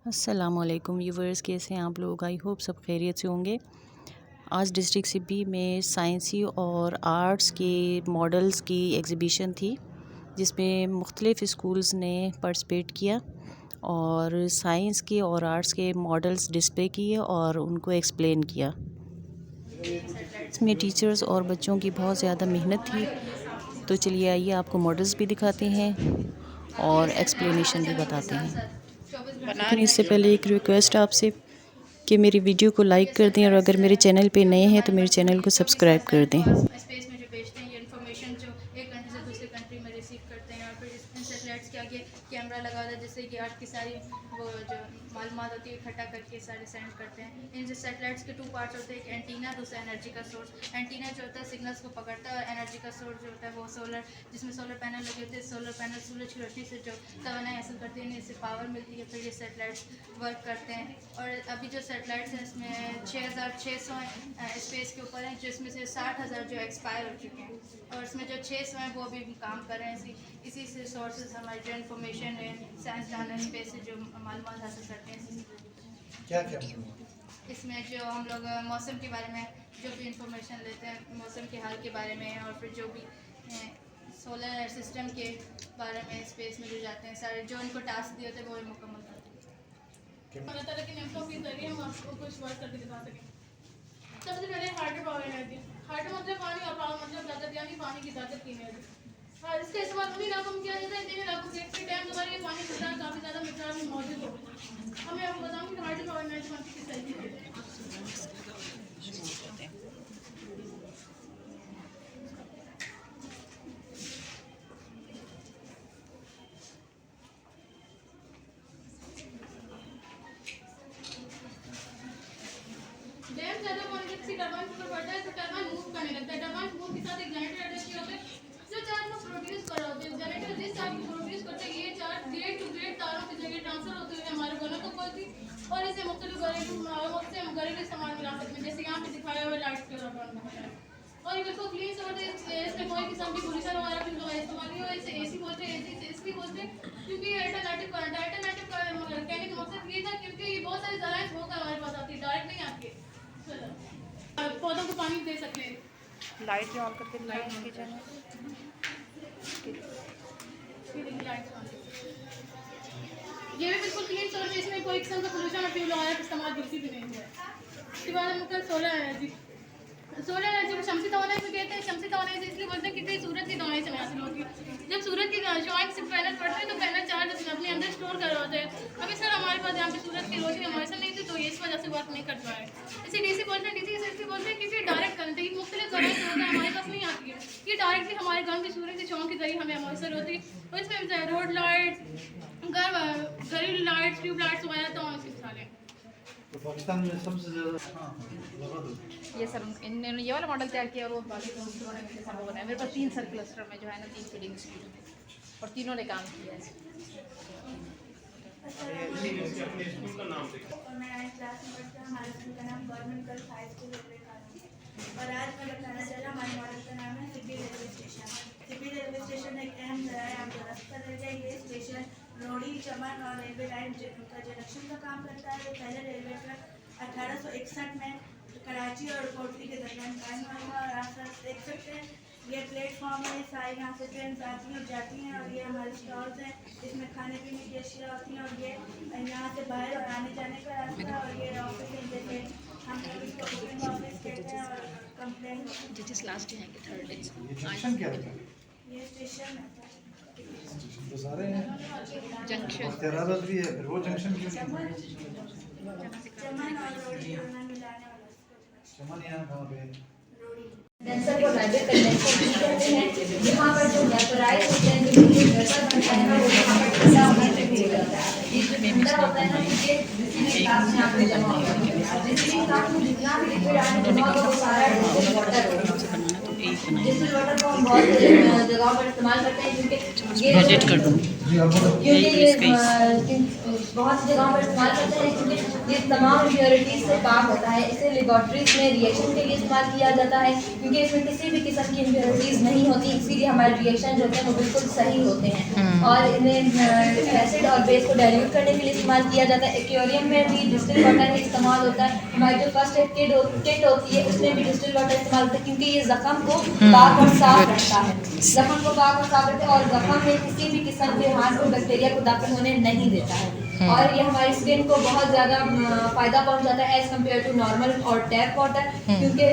अस्सलामुअलैकुम व्यूवर्स, कैसे हैं आप लोग। आई होप सब खैरियत से होंगे। आज डिस्ट्रिक्ट सिब्बी में साइंसी और आर्ट्स के मॉडल्स की एग्ज़िबिशन थी, जिसमें मुख्तलिफ़ स्कूल्स ने पार्टिसिपेट किया और साइंस के और आर्ट्स के मॉडल्स डिस्प्ले किए और उनको एक्सप्लेन किया। इसमें टीचर्स और बच्चों की बहुत ज़्यादा मेहनत थी। तो चलिए आइए आपको मॉडल्स भी दिखाते हैं और एक्सप्लेनेशन भी बताते हैं। लेकिन इससे पहले एक रिक्वेस्ट आपसे कि मेरी वीडियो को लाइक कर दें और अगर मेरे चैनल पे नए हैं तो मेरे चैनल को सब्सक्राइब कर दें। स्पेस में जो भेजते हैं ये इन्फॉर्मेशन जो एक कंट्री से दूसरे कंट्री में रिसीव करते हैं और फिर इन सैटेलाइट्स के आगे कैमरा लगा होता है जिससे कि अर्थ की सारी वो जो मालूमात होती है इकट्ठा करके सारे सेंड करते हैं। इन सैटेलाइट्स के 2 पार्ट्स होते हैं, एक एंटीना, दूसरा एनर्जी का सोर्स। एंटीना जो होता है सिग्नल्स को पकड़ता है और एनर्जी का सोर्स जो होता है वो सोलर, जिसमें सोलर पैनल लगे होते हैं। सोलर पैनल सूरज की रोशनी से जो तवानाई हासिल करते हैं इससे पावर मिलती है, फिर ये सैटेलाइट्स वर्क करते हैं। और अभी जो सैटेलाइट्स हैं इसमें 6600 स्पेस के ऊपर हैं, जिसमें से 60,000 जो एक्सपायर हो चुके हैं और इसमें जो 600 हैं वो अभी काम कर रहे हैं। इसी से सोर्सेज हमारी जो इन्फॉर्मेशन है साइंसदान स्पेस से जो मालूमात हासिल करते हैं। क्या क्या इसमें जो हम लोग मौसम के बारे में जो भी इंफॉर्मेशन लेते हैं, मौसम के हाल के बारे में, और फिर जो भी सोलर सिस्टम के बारे में स्पेस में जो जाते हैं सारे जो उनको टास्क दिए होते हैं वो मुकम्मल करते हैं। अल्लाह ताला के नेमतों के जरिए हम आपको कुछ वर्क करके दिखा सकें। सबसे पहले हाइड्रो पावर एनर्जी। हाइड्रो मतलब पानी और पावर मतलब ताकत, यानी पानी की ताकत की एनर्जी। और इसका इस्तेमाल उन्हीं इलाकों में किया जाता है जिन इलाकों के टाइम हमारे ये पानी की काफ़ी ज़्यादा मिकदार में मौजूद हो। मैं आपको बताऊँ कि हाइड्रो पावर एनर्जी बनती किस तरीके से। डैम ज़्यादा पानी जब किसी टरबाइन के ऊपर पड़ता है तो टरबाइन मूव करने लगता है। टरबाइन मूव के साथ एक जनरेटर अटैच किया होता है जो चार्ज को प्रोड्यूस कर रहा होता है। जनरेटर जिस चार्ज को प्रोड्यूस करता है ये चार्ज ग्रेड टू ग्रेड तारों के जरिए ट्रांसफर होते हुए हमारे घरों तक पहुंचती और इसे मुख्तलिफ घरेलू सामान मिला सकते हैं, जैसे यहाँ पे दिखाया हुआ लाइट्स के दौरान। और ये बिल्कुल क्लीन से होते हैं, इसमें कोई किस्म की पोल्यूशन वगैरह की इस्तेमाल नहीं हुआ। इसे एसी बोलते हैं, एसी से इसलिए बोलते हैं क्योंकि ये अल्टरनेटिव करंट है। अल्टरनेटिव करंट कहने का मकसद ये था क्योंकि ये बहुत सारी ज़राइस होकर हमारे पास आती है, डायरेक्ट नहीं आती है। पौधों को पानी दे सकते हैं। लाइट भी ऑन करके लाइट की चैनल ये भी बिल्कुल क्लीन सोर्स है, इसमें कोई किस्म का पोल्यूशन और फ्यूल ऑयल इस्तेमाल बिल्कुल भी नहीं हुआ है। इसके बाद हम सोलर एनर्जी। सोलर एनर्जी को शमसी तवानाई से कहते हैं। शमसी तवानाई से इसलिए बोलते हैं क्योंकि सूरज की तवानाई से हासिल होती है। जब सूरज की ज्वाइंट से पैनल पड़ते हैं तो पैनल चार्ज अपने अंदर स्टोर कर रहे होते हैं। अभी सर हमारे पास यहाँ पे सूरज की रोशनी हमारे साथ नहीं थी तो इस वजह से वर्क नहीं कर पाए। इसे डीसी बोलते हैं। डीसी से इसलिए बोलते हैं क्योंकि डायरेक्ट करंट है, मुख्तलिफ जराइस होता है हमारे पास नहीं आती है। ये डायरेक्टली हमारे घर में सूरज की छाँव के जरिए हमें मैसर होती है। और इसमें रोड लाइट, घरेलू लाइट्स, ट्यूब लाइट्स वगैरह तो इसकी मिसालें। तो पाकिस्तान में सबसे ज़्यादा लगा दो ये सर इन्होंने ये वाला मॉडल तैयार किया और वो बाकी उन्होंने मिलकर सर वो बनाया। मेरे पास 3 सर क्लस्टर में जो है ना 3 फीडिंग इंस्टीट्यूट है और तीनों ने काम किया है। मैं क्लास में पढ़ता हूँ। हमारे स्कूल का नाम गवर्नमेंट गर्ल्स हाई स्कूल और आज मैं बताना चाह रहा हूँ हमारे मॉडल का नाम है Sibi railway station. Sibi railway station एक अहम ज़राए आमद रफ्त का जरिए ये स्टेशन रोड़ी, चमन और रेलवे लाइन का जंक्शन का काम करता है। ये पहले रेलवे ट्रैक 1861 में कराची और कोटली के दरमियान कायम हुआ और आप सब देख सकते हैं ये प्लेटफॉर्म है। सारी यहाँ से ट्रेन आती हैं और जाती हैं और ये हमारे स्टॉल्स हैं, इसमें खाने पीने की अशिया होती हैं और ये यहाँ से बाहर और आने जाने का रास्ता है। और ये ऑफिस है, जैसे हम लोग इसको बुकिंग ऑफिस कहते हैं और कंप्लेन जंक्शन क्या है? ये स्टेशन है। तो सारे हैं जंक्शन इख्तियारात भी है, फिर वो जंक्शन क्यों नहीं? चमन और रोड़ी दोनों मिलाने वाला चमन यहाँ कहाँ पे है? कंडेंसर को राइडर कंडेंसर भी कहते हैं। यहाँ पर जो वेपराइज होते हैं, जो वेपर बनता है ना वो यहाँ पर ठंडा होने से भेज जाता है। ये जो ठंडा होता है ना ये रिसीविंग क्लास में यहाँ पे जमा होता है। रिसीविंग क्लास में जितना भी लिक्विड आने जमा होगा वो सारा डिस्टिल वाटर होता है। डिस्टिल वाटर को हम बहुत जगहों पर इस्तेमाल करते हैं क्योंकि ये बहुत सी जगहों पर इस्तेमाल करते हैं, क्योंकि ये तमाम इम्प्योरिटीज़ से पाक होता है। इसे लेबॉर्ट्रीज में रिएक्शन के लिए इस्तेमाल किया जाता है, क्योंकि इसमें किसी भी किस्म की इम्प्योरिटीज़ नहीं होती, इसीलिए हमारे रिएक्शन जो होते हैं वो बिल्कुल सही होते हैं। और इन्हें एसिड और बेस को डाइल्यूट करने के लिए इस्तेमाल किया जाता है। एक्वेरियम में भी डिस्टिल वाटर का इस्तेमाल होता है। हमारी जो फर्स्ट एड किट होती है उसमें भी डिस्टिल वाटर इस्तेमाल होता है, क्योंकि ये ज़ख़म को पाक और साफ रखता है। ज़ख़म को पाक और साफ रखता है और ज़ख़म में किसी भी किस्म के हार्मफुल बैक्टीरिया को दाखिल होने नहीं देता है। और ये हमारी स्किन को बहुत ज़्यादा फ़ायदा पहुंचाता है एज़ कम्पेयर टू नॉर्मल और टैप वाटर, क्योंकि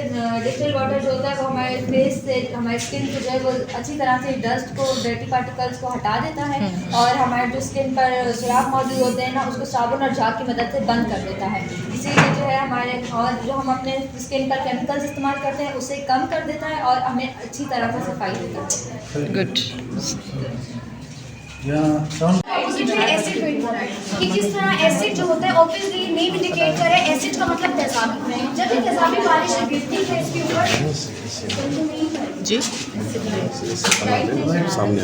डिस्टिल वाटर जो होता है वो हमारे फेस से, हमारी स्किन से जो है वो अच्छी तरह से डस्ट को, डर्टी पार्टिकल्स को हटा देता है और हमारे जो स्किन पर सुराख मौजूद होते हैं ना, उसको साबुन और झाग की मदद से बंद कर देता है। इसीलिए जो है हमारे, और जो हम अपने स्किन पर केमिकल्स इस्तेमाल करते हैं उसे कम कर देता है और हमें अच्छी तरह से सफाई देता है। गुड। ये जो एसिड कि जिस तरह एसिड जो होता है ऑब्वियसली नेम इंडिकेट करे, एसिड का मतलब तेजाबी। जब ये तेजाबी बारिश गिरती है इसके ऊपर जी सामने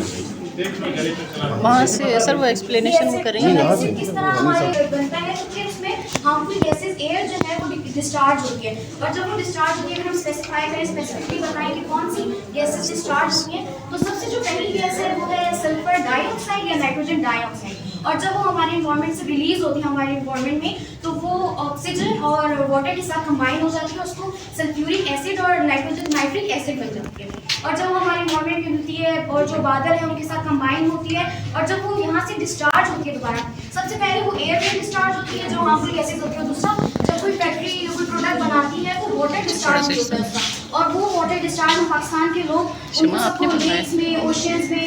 वहाँ से सर वो एक्सप्लेनेशन वो करेंगे। एसिड किस तरह हमारे बनता है, तो फिर उसमें हार्मफुल गैसेस एयर जो है वो डिस्चार्ज होती है। और जब वो डिस्चार्ज होती है, अगर हम स्पेसिफाई करें, स्पेसिफिकली बताएं कि कौन सी गैसेस डिस्चार्ज होती हैं, तो सबसे जो पहली गैस है वो है सल्फर डाइऑक्साइड या नाइट्रोजन डाइऑक्साइड। और जब वो हमारे इन्वायरमेंट से रिलीज होती है हमारे इन्वायरमेंट में, तो वो ऑक्सीजन और वाटर के साथ कंबाइन हो जाती है, उसको सल्फ्यूरिक एसिड और नाइट्रिक एसिड बन जाती है। और जब वो हमारे इन्वायरमेंट में मिलती है और जो बादल है उनके साथ कंबाइन होती है, और जब वो यहाँ से डिस्चार्ज होती है दोबारा, सबसे पहले वो एयर में डिस्चार्ज होती है जो हार्मफुल गैसेज होती है। दूसरा, जब कोई फैक्ट्री कोई प्रोडक्ट बनाती है तो वाटर डिस्चार्ज होता है उसका, और वो वाटर डिस्चार्ज में पाकिस्तान के लोग लेक्स में, ओशियंस में,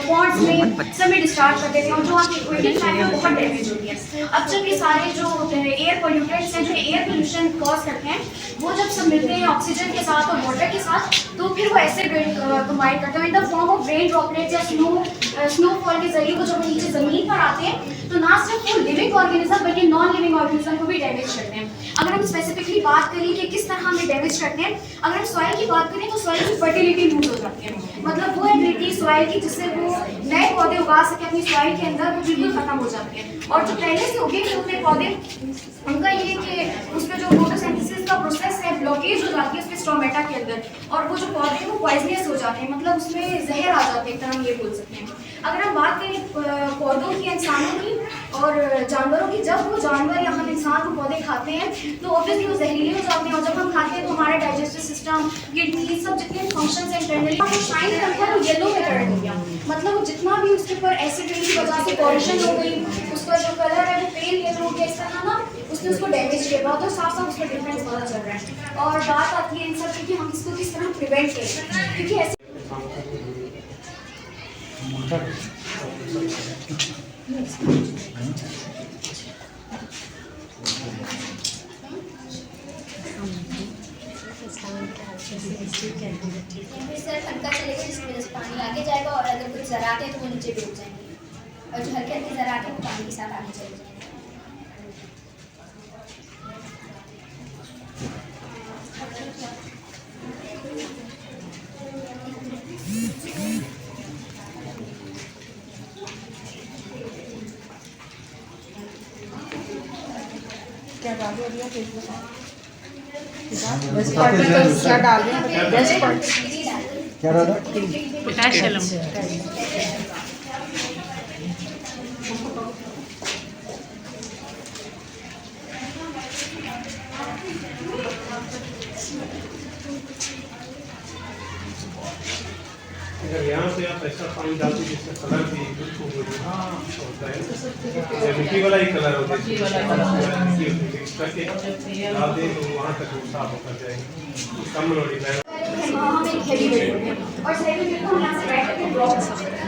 पॉन्ड्स में सब में डिस्चार्ज कर देते हैं, और जो आपकी इक्विपमेंट है वो बहुत डैमेज होती है। अब जब ये सारे जो एयर पोल्यूटेंट्स हैं जो एयर पोल्यूशन कॉज करते हैं, वो जब सब मिलते हैं ऑक्सीजन के साथ और वाटर के साथ, तो फिर वो एसिड कंबाइन करते हैं in the form of rain droplets या स्नोफॉल के जरिए। वो जब नीचे ज़मीन पर आते हैं तो ना सिर्फ वो लिविंग ऑर्गेनिज्म बल्कि नॉन लिविंग ऑर्गेनिज्म को भी डैमेज करते हैं। अगर हम स्पेसिफिकली बात करें कि किस तरह हमें डैमेज करते हैं, अगर हम सॉइल की बात करें तो सॉइल की फर्टिलिटी लूज हो जाती है। मतलब वो एबिलिटी सॉइल की जिससे वो नए पौधे उगा सके अपनी सॉइल के अंदर, वो बिल्कुल खत्म हो जाती है। और जो पहले से उगे हुए पौधे, उनका ये कि उसमें जो फोटोसिंथेसिस का प्रोसेस है ब्लॉकेज हो जाती है उसके स्टोमेटा के अंदर, और वो जो पौधे हैं वो पॉइजनस हो जाते हैं, मतलब उसमें जहर आ जाते हैं, एक तरह हम ये बोल सकते हैं। अगर हम बात करें पौधों की, इंसानों की और जानवरों की, जब वो जानवर या हम इंसान वो पौधे खाते हैं तो ऑब्वियसली वो जहरीले हो जाते हैं, और जब हम खाते हैं तो हमारा डाइजेस्टिव सिस्टम, किडनी, सब जितने फंक्शंस हैं इंटरनली, वो शाइन करता है, वो येलो में टर्न हो गया। मतलब वो जितना भी उसके ऊपर एसिड रेन की वजह से पॉल्यूशन हो गई, उसका जो कलर है वो पेल येलो हो गया, इस तरह ना उसने उसको डैमेज किया। बहुत साफ साफ उसका डिफरेंस पता चल रहा है। और बात आती है इन सब की कि हम इसको किस तरह प्रिवेंट करें, क्योंकि ऐसे सिर्फ हल्का चलेगा जिसकी वजह से पानी आगे जाएगा, और अगर कुछ ज़रात है तो वो नीचे डूब जाएंगे, और जो हल्के हल्के ज़रात है वो पानी के साथ आगे चले जाएंगे। क्या डाल दिया अभी क्या डाल दिया? क्या रहा? पोटेशियम। अगर यहाँ से आप ऐसा पानी डालते जिसका कलर भी बिल्कुल होता है, मिट्टी वाला ही कलर होता है, मिक्स करके डाल दें तो वहाँ तक साफ होकर जाएगा, कम लोडी है। हम एक हेवी वेट होते हैं, और हेवी वेट को हम यहाँ से राइट करके ड्रॉप कर सकते हैं।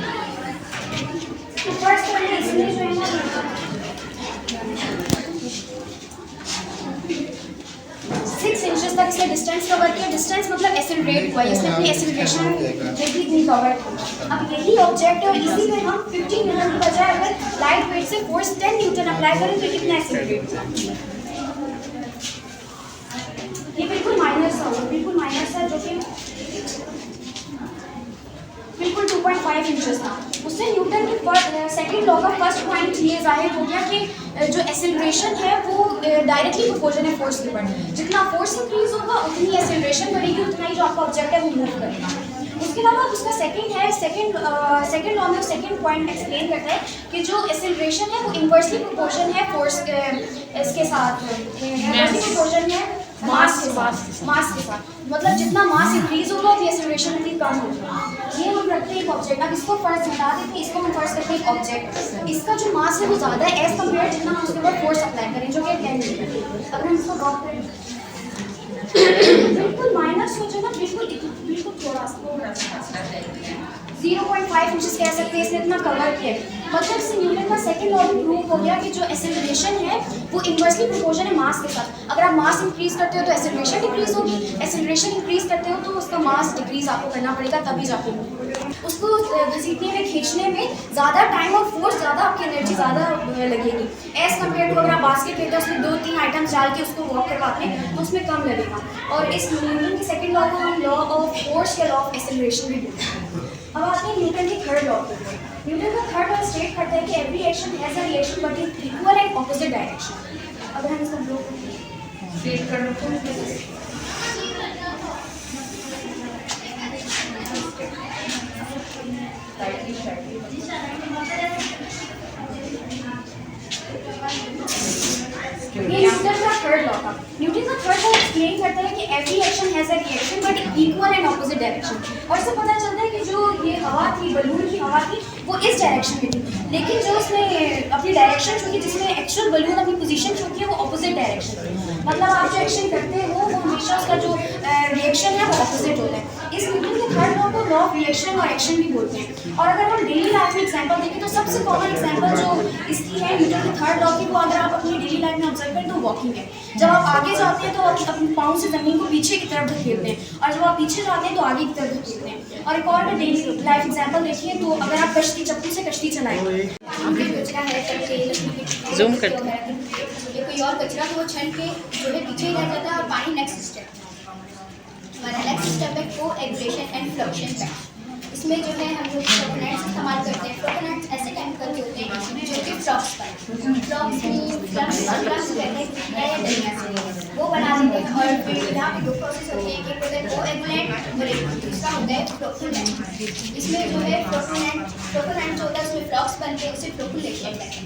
तो फर्स्ट करना इसलिए जो है ना 6 इंचेस तक इसने डिस्टेंस कवर किया। डिस्टेंस मतलब एसिलरेट हुआ, इसने अपनी एसिलरेशन टेक्निक नहीं कवर की। अब यही ऑब्जेक्ट है और इसी पे हम 15 न्यूटन की बजाय अगर लाइट वेट से फोर्स 10 न्यूटन अप्लाई करें तो कितना एसिलरेट होगा? ये बिल्कुल माइनर सा होगा, बिल्कुल माइनर सा, जो कि बिल्कुल 2.5 इंचेस था। उससे न्यूटन के सेकंड लॉ का फर्स्ट पॉइंट ये जाहिर हो गया कि जो एक्सेलरेशन है वो डायरेक्टली प्रोपोर्शनल है फोर्स के ऊपर। जितना फोर्स इंक्रीज होगा उतनी एक्सेलरेशन बढ़ेगी, उतना ही जो आपका ऑब्जेक्ट है वो मूव करेगा। उसके अलावा उसका सेकंड लॉ में सेकंड पॉइंट एक्सप्लेन करता है कि जो एक्सेलरेशन है वो इन्वर्सली प्रोपोर्शन है फोर्स इसके साथ, इन्वर्सली प्रोपोर्शन है मास के साथ। मतलब जितना मास इंक्रीज होगा उतनी एक्सेलरेशन उतनी कम होगी। ये हम रखते हैं एक ऑब्जेक्ट। अब इसको फर्स्ट बता देते हैं, इसको हम फर्स्ट करते हैं एक ऑब्जेक्ट। इसका जो मास है वो ज़्यादा है एज कम्पेयर जितना हम उसके ऊपर फोर्स अप्लाई करें, जो कि 10 न्यूटन। अगर हम इसको ड्रॉप करें बिल्कुल माइनस हो जाए ना, बिल्कुल थोड़ा सा 0.5 इंचेस कह सकते हैं इसने इतना कवर किया। मतलब इससे न्यूटन का सेकंड लॉ भी प्रूव हो गया कि जो एक्सेलरेशन है वो इन्वर्सली प्रोपोर्शनल है मास के साथ। अगर आप मास इंक्रीज करते हो तो एक्सेलरेशन डिक्रीज होगी, एक्सेलरेशन इंक्रीज करते हो तो उसका मास डिक्रीज आपको करना पड़ेगा, तभी जाके उसको घसीटने में खींचने में ज़्यादा टाइम और फोर्स ज़्यादा, आपकी एनर्जी ज़्यादा लगेगी एज़ कम्पेयर टू अगर आप बास्केट लेते हो उसमें 2-3 आइटम्स डाल के उसको वॉक करवाते हैं तो उसमें कम लगेगा। और इस न्यूटन के सेकंड लॉ को हम लॉ ऑफ फोर्स या लॉ ऑफ एक्सेलरेशन भी बोलते हैं। अब आते हैं न्यूटन के थर्ड लॉ पे। न्यूटन का थर्ड लॉ स्टेट करता है कि every action has a reaction but in equal and opposite direction. अगर हम इसको ड्रॉ स्टेट कर रहे न्यूटन का थर्ड लॉ था। न्यूटन का थर्ड लॉ एक्सप्लेन करता है कि every action has a reaction but equal and opposite direction. और इससे पता चलता है कि जो ये हवा थी, बलून की हवा थी, वो इस डायरेक्शन में थी, लेकिन जो उसने अपनी डायरेक्शन चुनी, जिसमें एक्चुअल बलून अपनी पोजीशन चुनी है वो ऑपोजिट डायरेक्शन है। मतलब आप जो एक्शन करते हो वो हमेशा उसका जो रिएक्शन है वो ऑपोजिट होता है। इस न्यूटन के थर्ड लॉ को लॉ ऑफ रिएक्शन और एक्शन भी बोलते हैं। और अगर हम डेली लाइफ में एग्जांपल देखें तो सबसे कॉमन एग्जांपल जो इसकी है न्यूटन के थर्ड लॉ की, वो अगर आप अपनी डेली लाइफ में ऑब्जर्व करें तो वॉकिंग है। जब आप आगे जाते हैं तो आप अपने पाँव से ज़मीन को पीछे की तरफ धकेलते हैं, और जब आप पीछे जाते हैं तो आगे की तरफ धकेलते हैं। और एक और डेली लाइफ एग्जांपल देखिए तो अगर आप चप्पू से कश्ती चलाएं, कचरा है जूम करते हैं कोई और कचरा तो वो छन के जो है पीछे ही रह जाता है और पानी नेक्स्ट स्टेप। हमारा नेक्स्ट स्टेप है कोएगुलेशन एंड फ्लक्शन। इसमें जो है हम लोग प्रोटोनेट्स इस्तेमाल करते हैं। प्रोटोनेट्स ऐसे केमिकल होते हैं जो कि फ्लक्स वो बना देते हैं। और फिर यहाँ पे दो प्रोसेस होते हैं, एक होता है कोएगुलेंट और एक दूसरा होता है फ्लोकुलेंट। इसमें जो है प्रोटोनेंट जो होता है उसमें फ्लक्स बनते हैं, उसे फ्लोकुलेशन कहते हैं।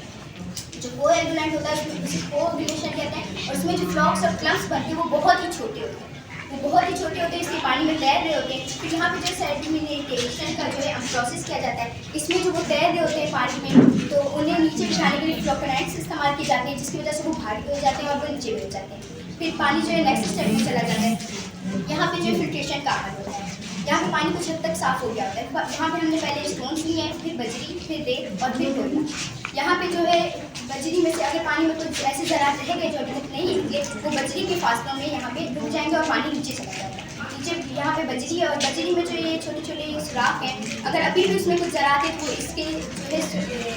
जो कोएगुलेंट होता है उसमें उसे कोएगुलेशन कहते हैं। और उसमें जो फ्लक्स और क्लम्प्स बनते हैं वो बहुत ही छोटे होते हैं, इसके पानी में तैर रहे होते हैं। फिर यहाँ पे जो सेडिमेंटेशन का जो है प्रोसेस किया जाता है, इसमें जो वो तैर रहे होते हैं पानी में तो उन्हें नीचे बिछाने के लिए फ्लोकोनाइट्स इस्तेमाल किए जाते हैं, जिसकी वजह से वो भारी हो जाते हैं और वो नीचे गिर जाते हैं। फिर पानी जो है नेक्स्ट स्टेप में चला जाता है। यहाँ पे जो फिल्ट्रेशन का अमल होता है। यहाँ पे पानी कुछ हद तक साफ हो गया होता है। यहाँ पे हमने पहले स्टोन्स लिए हैं, फिर बजरी, फिर रेत और फिर कोयला। यहाँ पे जो है बजरी में से अगर पानी में कुछ ऐसे ज़रात रह गए जो अभी तक नहीं निकले, वो बजरी के फासलों में यहाँ पे डूब जाएंगे और पानी नीचे चला जाएगा। नीचे यहाँ पे बजरी और बजरी में जो ये छोटे छोटे सुराख हैं, अगर अभी भी उसमें कुछ ज़रात है तो इसके जो है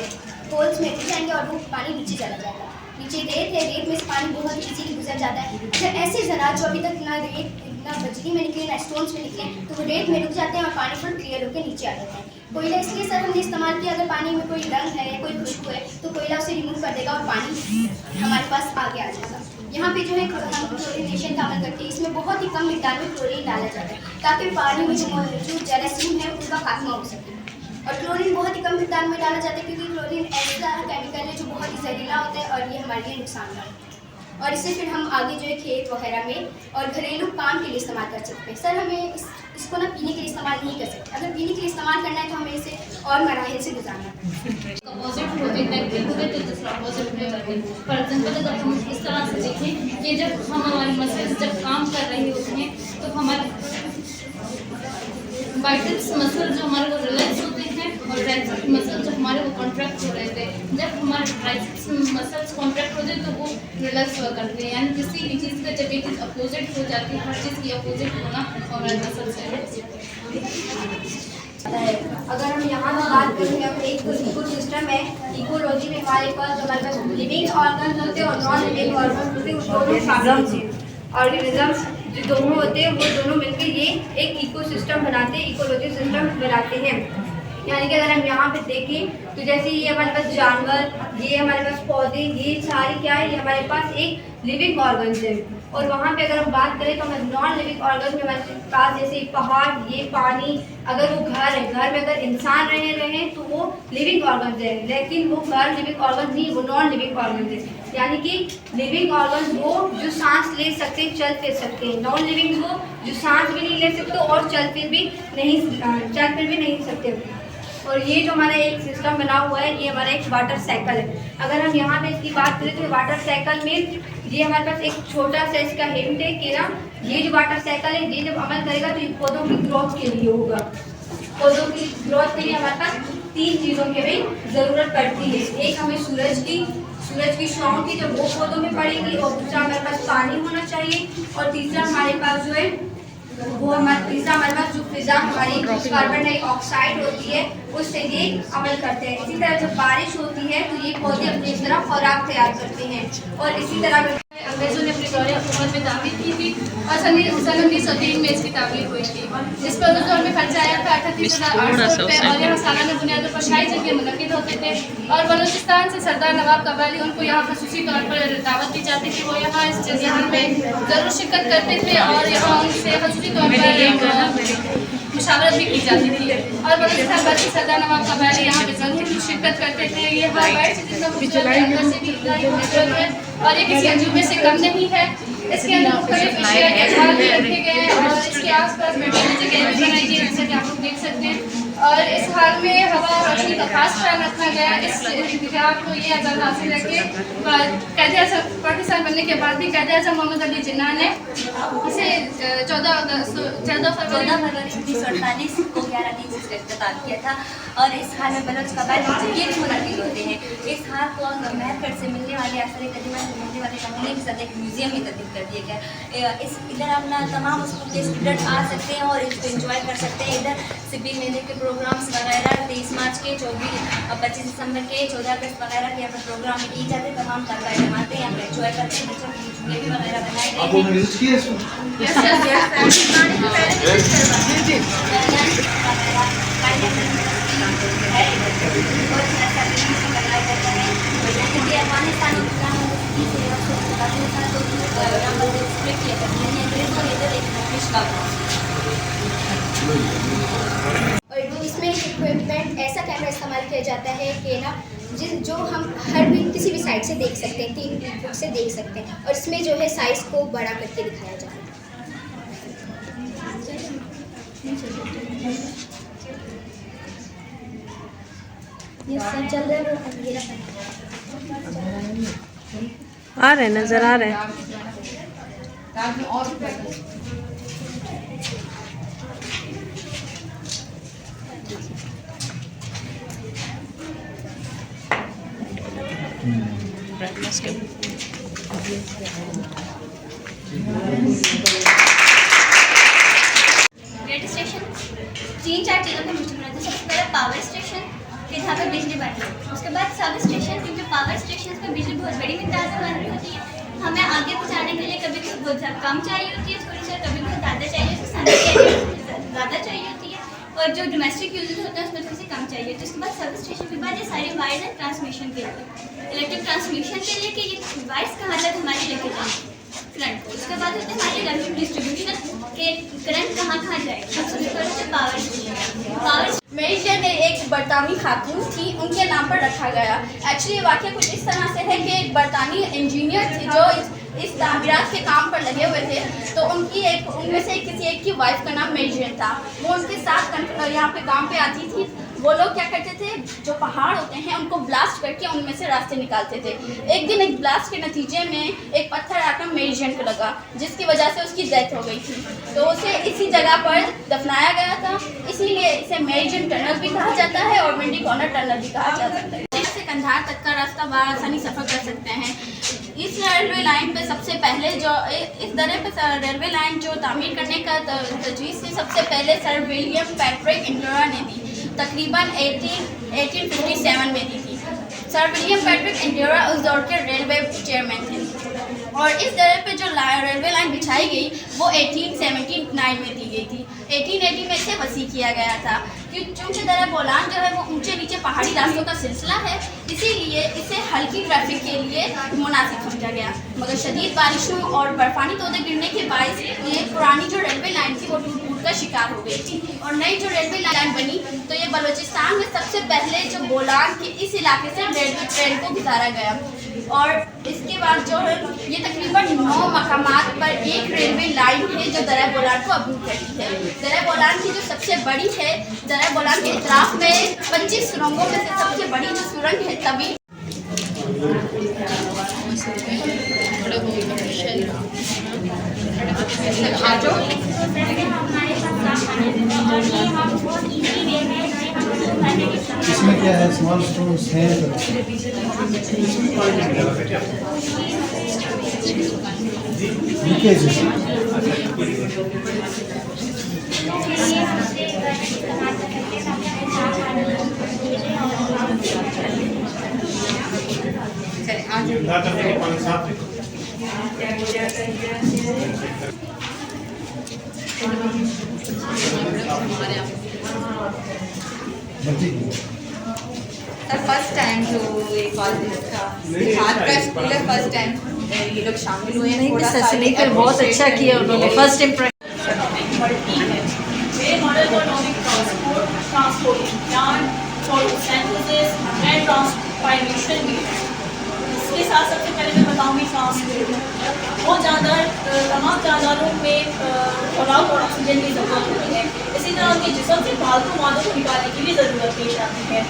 होल्स में डूब जाएंगे और वो पानी नीचे चला जाएगा। नीचे रेत है, रेत में से पानी बहुत ईजीली गुजर जाता है। अगर ऐसे ज़रात जो अभी तक ना रेत ना बजरी में निकले ना स्टोन्स में निकले तो वो रेत में रुक जाते हैं और पानी पर क्लियर होकर नीचे आ जाते हैं। कोयला इसलिए सर हमने इस्तेमाल किया, अगर पानी में कोई रंग है, कोई खुशबू है तो कोयला उसे रिमूव कर देगा और पानी हमारे पास आगे आ जाएगा। यहाँ पे जो है हम क्लोरीनेशन का अमल करते हैं। इसमें बहुत ही कम मिकदार में क्लोरीन डाला जाता है ताकि पानी में जो जरासीम है उनका खात्मा हो सके। और क्लोरीन बहुत ही कम मिकदार में डाला जाता है क्योंकि क्लोरीन ऐसा केमिकल है जो बहुत ही जहरीला होता है और ये हमारे लिए नुकसानदायक है। और इससे फिर हम आगे जो है खेत वगैरह में और घरेलू काम के लिए इस्तेमाल कर सकते हैं। सर हमें इसको ना पीने के लिए इस्तेमाल नहीं कर सकते। अगर पीने के लिए इस्तेमाल करना है तो हमें इसे और मराहिल से गुजारना है। अपोजिट प्रोजेक्ट है तो दूसरा अपोजिट में करते हैं। फॉर एग्जाम्पल अगर हम इस तरह से देखें कि जब हम हमारे मसल्स जब काम कर रहे होते हैं तो हमारे बाइसेप्स मसल जो हमारे वो रिलैक्स होते हैं और ट्राइसेप्स मसल जो हमारे वो कॉन्ट्रैक्ट हो रहे थे। जब हमारे ट्राइसेप्स मसल्स कॉन्ट्रैक्ट होते हैं तो वो रिलैक्स हुआ करते हैं। यानी किसी भी चीज़ का जब एक चीज़ अपोजिट हो जाती है, हर चीज़ की अपोजिट होना हमारे मसल से अगर हम यहाँ पर बात करेंगे, अगर एक इको सिस्टम है, इकोलॉजी में हमारे पास जो हमारे लिविंग ऑर्गन होते हैं और नॉन लिविंग ऑर्गन होते हैं, उसको ऑर्गेनिजम्स जो दोनों होते हैं वो दोनों मिलकर ये एक इकोसिस्टम बनाते हैं, इकोलॉजी सिस्टम बनाते हैं। यानी कि अगर हम यहाँ पे देखें तो जैसे ये हमारे पास जानवर, ये हमारे पास पौधे, ये सारी क्या है, ये हमारे पास एक लिविंग ऑर्गन्स है। और वहाँ पे अगर हम बात करें तो हमारे नॉन लिविंग ऑर्गन्स में हमारे पास जैसे पहाड़, ये पानी, अगर वो घर है, घर में अगर इंसान रहे तो वो लिविंग ऑर्गन्स है, लेकिन वो घर लिविंग ऑर्गन्स नहीं, वो नॉन लिविंग ऑर्गन्स है। यानी कि लिविंग ऑर्गन्स वो जो सांस ले सकते, चल फिर सकते हैं, नॉन लिविंग वो जो सांस भी नहीं ले सकते और चल फिर भी नहीं सकते। और ये जो हमारा एक सिस्टम बना हुआ है, ये हमारा एक वाटर साइकिल है। अगर हम यहाँ पे इसकी बात करें तो वाटर साइकिल में ये हमारे पास एक छोटा सा इसका हिंट है कि ना, ये जो वाटर साइकिल है ये जब अमल करेगा तो ये पौधों की ग्रोथ के लिए होगा। पौधों की ग्रोथ के लिए हमारे पास 3 चीज़ों की भी ज़रूरत पड़ती है। एक हमें सूरज की छांव की जब वो पौधों में पड़ेगी, और दूसरा हमारे पास पानी होना चाहिए, और तीसरा हमारे पास जो है हमारे पास जो फिजा हमारी कार्बन डाइऑक्साइड होती है उससे ये अमल करते हैं। इसी तरह जब बारिश होती है तो ये पौधे अपनी तरफ खुराक तैयार करते हैं। और इसी तरह अंग्रेजों ने अपनी दौरे हुकूमत में तामीर की थी और सन 1903 में इसकी तामीर हुई थी। इस पर उस दौर में खर्चा आया था 38,800 रुपये, और यहाँ सालाना बुनियादों पर शाही जगह मुनक़िद होते थे। और बलूचिस्तान से सरदार नवाब कबाली उनको यहाँ खसूसी तौर पर दावत दी जाती थी। वो यहाँ इस जगह में ज़रूर शिरकत करते थे और यहाँ उनसे खसूसी तौर पर मुशावरत भी की जाती थी। और बलूचिस्तान भर के सरदार नवाब कबाली यहाँ पे ज़रूर शिरकत करते थे। ये हर बाइट से जितना खूबसूरत है, अंदर से भी इतना ही खूबसूरत है और ये किसी अजूबे से कम नहीं है। इसके अंदर मुख्तलिफ अशिया के हाल भी रखे गए हैं और इसके आसपास बैठने की जगह भी बनाई गई है, जैसा कि आप लोग देख सकते हैं। और इस हाल में हवा और रोशनी का खास ख्याल रखा गया। इस इंतजाम को ये आज़ाद हासिल है कि क़ायद-ए-आज़म पाकिस्तान बनने के बाद भी क़ायद-ए-आज़म मोहम्मद अली जिन्ना ने इसे 14 फरवरी 1948 को 11 दिन से इख्तिताम किया था। और इस हाल में बलोच कबाइल ये भी मुनक़िद होते हैं। इस हाल को महरगढ़ से मिलने वाले आसार कदीमा से मिलने वाले नमूने के साथ एक म्यूज़ियम में तब्दील कर दिया गया। इधर अपना तमाम स्कूल के स्टूडेंट आ सकते हैं और इसको एंजॉय कर सकते हैं। इधर सिब्बी मेले के प्रोग्राम्स वगैरह 23 मार्च के, 25 दिसंबर के, 14 अगस्त वगैरह के यहाँ पर प्रोग्राम किए जाते हैं। तमाम तलबा आते हैं, यहाँ पर एंजॉय करते हैं। बच्चों के झूले भी वगैरह बनाए और इसमें इक्विपमेंट ऐसा कैमरा इस्तेमाल किया जाता है कि ना जो हम हर भी किसी भी साइड से देख सकते हैं, 3 फुट से देख सकते हैं। और इसमें जो है साइज़ को बड़ा करके दिखाया जाता है। ये सब चल रहा है, वो अंधेरा आ रहे नज़र आ रहे हैं। ग्रेड स्टेशन 3-4 चीज़ों का मिश्रण है। सबसे पहले पावर स्टेशन, फिर यहाँ पर बिजली बढ़ती है। उसके बाद सब स्टेशन, क्योंकि पावर स्टेशन में बिजली बहुत बड़ी मिकदार में बन रही होती है। हमें आगे पहुँचाने के लिए कभी तो बहुत कम चाहिए होती है थोड़ी सी, कभी बहुत ज़्यादा चाहिए, ज़्यादा चाहिए होती है। और जो डोमेस्टिक यूजेस होते हैं उसमें थोड़ी सी कम चाहिए। तो उसके बाद सब स्टेशन के बाद ये सारे वायर्स हैं ट्रांसमिशन के लिए, इलेक्ट्रिक ट्रांसमिशन के लिए कि ये वायर्स कहाँ तक हमारे लेके जाएंगे करंट को। उसके बाद होते हैं हमारे इलेक्ट्रिक डिस्ट्रीब्यूशन के करंट कहाँ जाएगा। सबसे पहले होते हैं पावर। मेरिशिया ने एक बरतानी खातून थी, उनके नाम पर रखा गया। एक्चुअली ये वाक़या कुछ इस तरह से है कि एक बरतानी इंजीनियर थे जो इस तामीरात के काम पर लगे हुए थे। तो उनमें से किसी एक की वाइफ का नाम मेरिशियन था। वो उनके साथ यहाँ पे काम पे आती थी। वो लोग क्या करते थे, जो पहाड़ होते हैं उनको ब्लास्ट करके उनमें से रास्ते निकालते थे। एक दिन एक ब्लास्ट के नतीजे में एक पत्थर आकर मेरिशियन को लगा, जिसकी वजह से उसकी डेथ हो गई थी। तो उसे इसी जगह पर दफनाया गया था, इसीलिए इसे मेरिशियन टनल भी कहा जाता है और मंडी कॉर्नर टनल भी कहा जा सकता है। इससे कंधार तक का रास्ता आसानी सफ़र कर सकते हैं। इस रेलवे लाइन पे सबसे पहले इस दरे पे रेलवे लाइन जो तामीर करने का तजवीज़ थी, सबसे पहले सर विलियम पैट्रिक इंडोरा ने दी, तकरीबन 1857 में दी थी। सर विलियम पैट्रिक इंडोरा उस दौर के रेलवे चेयरमैन थे। और इस दरे पे जो रेलवे लाइन बिछाई गई वो 1879 में दी गई थी। 1880 में इसे वसी किया गया था क्योंकि दर्रा बोलान जो है वो ऊंचे नीचे पहाड़ी रास्तों का सिलसिला है, इसीलिए इसे हल्की ट्रैफिक के लिए मुनासिब समझा गया। मगर शदीद बारिशों और बर्फानी तोदे गिरने के बायस ये पुरानी जो रेलवे लाइन थी वो टूट का शिकार हो गई थी और नई जो रेलवे लाइन बनी तो ये बलूचिस्तान में सबसे पहले जो बोलान के इस इलाके से रेलवे ट्रेन को गुजारा गया। और इसके बाद जो है ये तकरीबन 9 मकामात पर एक रेलवे लाइन है जो दर्रा बोलान को अबूर करती है। दर्रा बोलान की जो सबसे बड़ी है, दर्रा बोलान के इतराफ में 25 सुरंगों में से सबसे बड़ी जो सुरंग है तभी इसमें क्या है, स्मॉल स्टोन्स हैं लीकेज सर फर्स्ट टाइम जो ये कॉलेज का बिहार का स्कूल है, फर्स्ट टाइम ये लोग शामिल हुए हैं। थोड़ा सा लेकर बहुत अच्छा किया उन्होंने, फर्स्ट इम्प्रेशन। इसके साथ सबसे पहले मैं बताऊँगी ट्रांसपोर्ट। बहुत ज़्यादा तमाम जानवरों में खुराक और ऑक्सीजन की ज़रूरत होती है, इसी तरह उनके जिस्म से फालतू मादों को निकालने की भी ज़रूरत पेश आती है।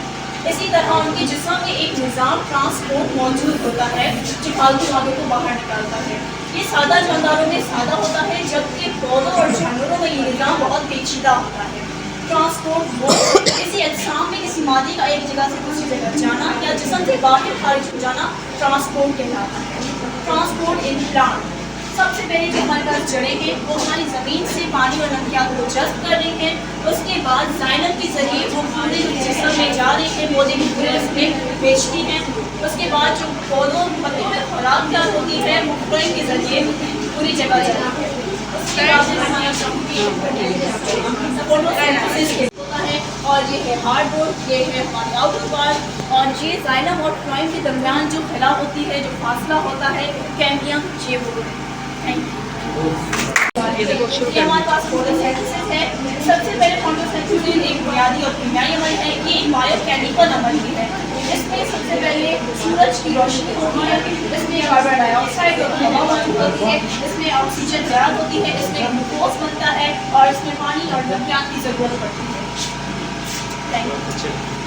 इसी तरह उनके जिस्म में एक निज़ाम ट्रांसपोर्ट मौजूद होता है जो फालतू मादों को बाहर निकालता है। ये सादा जानदारों में सादा होता है, जबकि पौधों और जानवरों में ये निज़ाम बहुत पेचीदा होता है। ट्रांसपोर्ट वो किसी अजसाम में किसी मादे का एक जगह से दूसरी जगह जाना या जिस्म से बाहर खारिज हो जाना ट्रांसपोर्ट कहलाता है। ट्रांसपोर्ट इन प्लांट, सबसे पहले जो हमारे पास जड़ें हैं वो हमारी ज़मीन से पानी और नमकियात को जज्ब कर रही हैं, उसके बाद जाइलम के ज़रिए वो पूरे जिस्म में जा रही है, पौधे की पूरे उसमें बेचती हैं। उसके बाद जो पौधों पत्तों में खुराक क्या होती है वो फ्लोइंग के ज़रिए पूरी जगह जाती है। उसके बाद होता है और ये है हार्डबोर्ड, ये है हमारी आउटर पार्ट और ये जाइलम और फ्लोइंग के दरमियान जो खिला होती है, जो फासला होता है कैम्बियम, ये वो है। ये हमारे पास फोटोसिंथेसिस है। सबसे पहले फोटोसिंथेसिस एक बुनियादी और कीमियाई अमल है, ये एक बायोकेमिकल अमल भी है। इसमें सबसे पहले सूरज की रोशनी होती है, इसमें कार्बन डाइऑक्साइड और हवा मौजूद होती है, इसमें ऑक्सीजन ज़्यादा होती है, इसमें ग्लूकोज बनता है और इसमें पानी और नमकियात की ज़रूरत पड़ती है। Thank you.